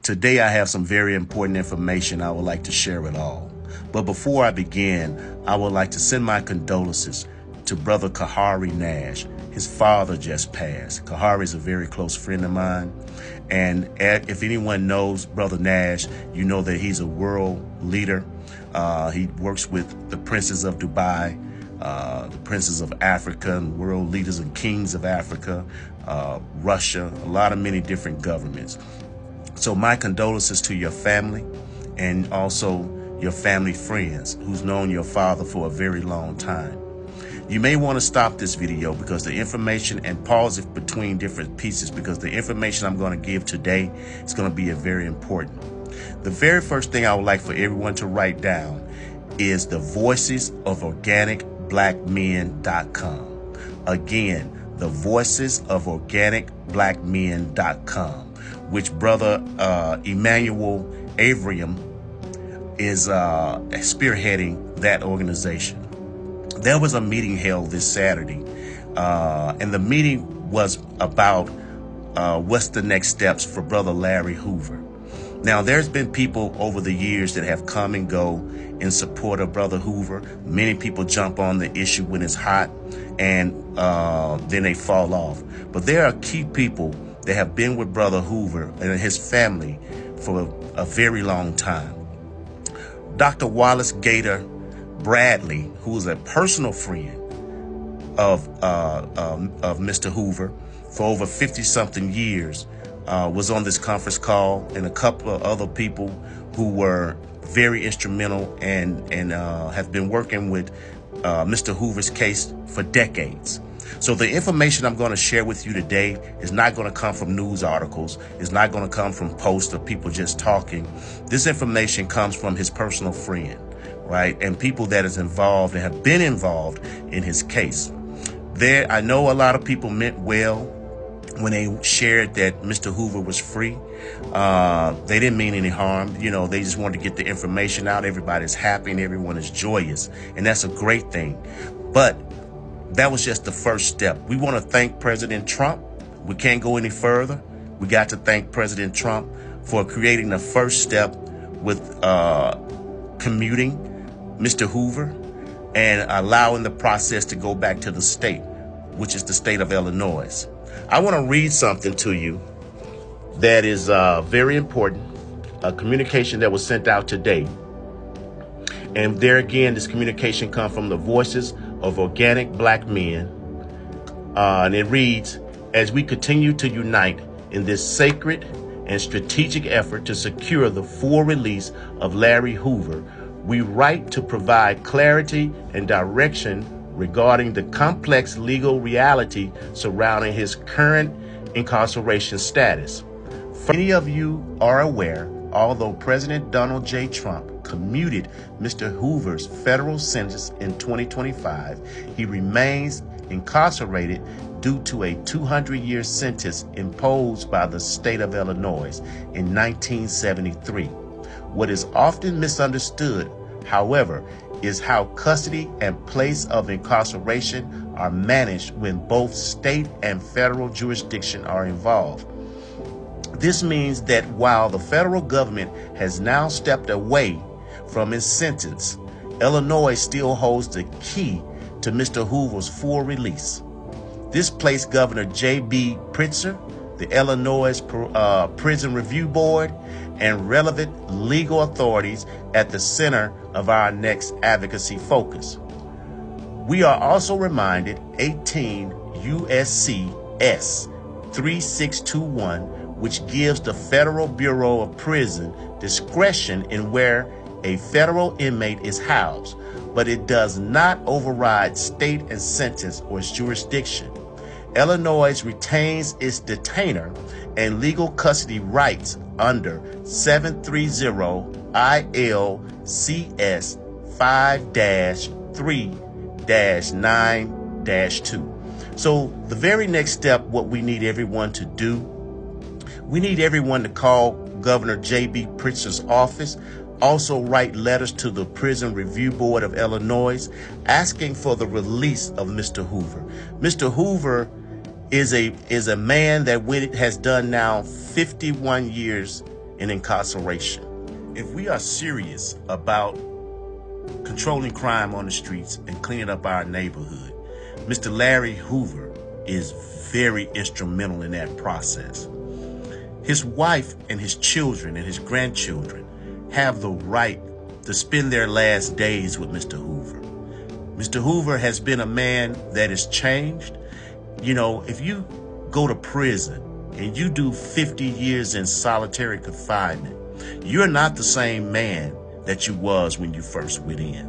Today I have some very important information I would like to share with all. But before I begin, I would like to send my condolences to Brother Kahari Nash. His father just passed. Kahari is a very close friend of mine. And if anyone knows Brother Nash, you know that he's a world leader. He works with the princes of Dubai, the princes of Africa, and world leaders and kings of Africa, Russia, many different governments. So my condolences to your family and also your family friends who's known your father for a very long time. You may want to stop this video because the information, and pause it between different pieces, because the information I'm going to give today is going to be very important. The very first thing I would like for everyone to write down is the voicesoforganicblackmen.com. Again, the voicesoforganicblackmen.com, which Brother Emmanuel Avriam is spearheading that organization. There was a meeting held this Saturday, and the meeting was about what's the next steps for Brother Larry Hoover. Now, there's been people over the years that have come and go in support of Brother Hoover. Many people jump on the issue when it's hot, and then they fall off. But there are key people that have been with Brother Hoover and his family for a very long time. Dr. Wallace Gator Bradley, who is a personal friend of Mr. Hoover for over 50-something years, was on this conference call, and a couple of other people who were very instrumental and have been working with Mr. Hoover's case for decades. So the information I'm going to share with you today is not going to come from news articles. It's not going to come from posts of people just talking. This information comes from his personal friend, right? And people that is involved and have been involved in his case. I know a lot of people meant well when they shared that Mr. Hoover was free. They didn't mean any harm. You know, they just wanted to get the information out. Everybody's happy and everyone is joyous. And that's a great thing. But that was just the first step. We want to thank President Trump. We can't go any further. We got to thank President Trump for creating the first step with commuting Mr. Hoover and allowing the process to go back to the state, which is the state of Illinois. I want to read something to you that is very important, a communication that was sent out today. And there again, this communication comes from the Voices of Organic Black Men. And it reads, as we continue to unite in this sacred and strategic effort to secure the full release of Larry Hoover, we write to provide clarity and direction regarding the complex legal reality surrounding his current incarceration status. Many of you are aware, although President Donald J. Trump commuted Mr. Hoover's federal sentence in 2025, he remains incarcerated due to a 200-year sentence imposed by the state of Illinois in 1973. What is often misunderstood, however, is how custody and place of incarceration are managed when both state and federal jurisdiction are involved. This means that while the federal government has now stepped away from his sentence, Illinois still holds the key to Mr. Hoover's full release. This placed Governor J.B. Pritzker, the Illinois Prison Review Board, and relevant legal authorities at the center of our next advocacy focus. We are also reminded 18 U.S.C. S. 3621, which gives the Federal Bureau of Prison discretion in where a federal inmate is housed, but it does not override state and sentence or its jurisdiction. Illinois retains its detainer and legal custody rights under 730 ILCS 5-3-9-2. So the very next step, what we need everyone to do, we need everyone to call Governor J.B. Pritzker's office, also write letters to the Prison Review Board of Illinois asking for the release of Mr. Hoover. Mr. Hoover is a man that has done now 51 years in incarceration. If we are serious about controlling crime on the streets and cleaning up our neighborhood, Mr. Larry Hoover is very instrumental in that process. His wife and his children and his grandchildren have the right to spend their last days with Mr. Hoover. Mr. Hoover has been a man that has changed. You know, if you go to prison and you do 50 years in solitary confinement, you're not the same man that you was when you first went in.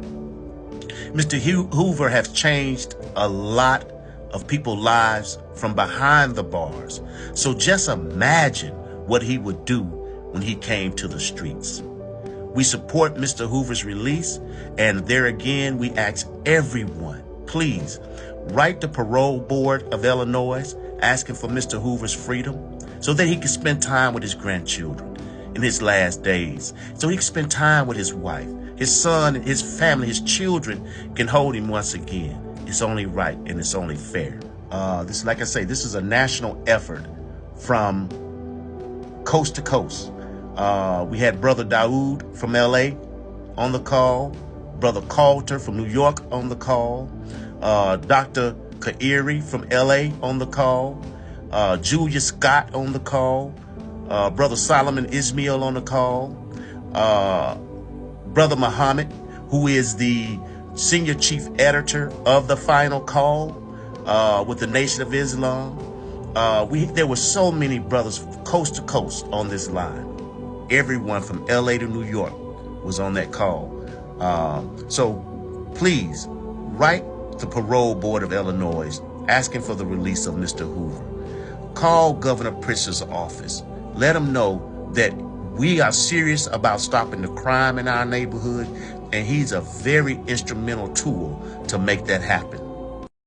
Mr. Hoover has changed a lot of people's lives from behind the bars. So just imagine what he would do when he came to the streets. We support Mr. Hoover's release, and there again, we ask everyone, please write the Parole Board of Illinois asking for Mr. Hoover's freedom so that he can spend time with his grandchildren in his last days, so he can spend time with his wife, his son, his family, his children can hold him once again. It's only right and it's only fair. Like I say, this is a national effort from coast to coast. We had Brother Daoud from LA on the call, Brother Coulter from New York on the call, Dr. Kairi from LA on the call, Julia Scott on the call, Brother Solomon Ismail on the call, Brother Muhammad, who is the senior chief editor of the Final Call with the Nation of Islam. There were so many brothers coast to coast on this line. Everyone from LA to New York was on that call. So please write the Parole Board of Illinois asking for the release of Mr. Hoover. Call Governor Pritzker's office. Let him know that we are serious about stopping the crime in our neighborhood, and he's a very instrumental tool to make that happen.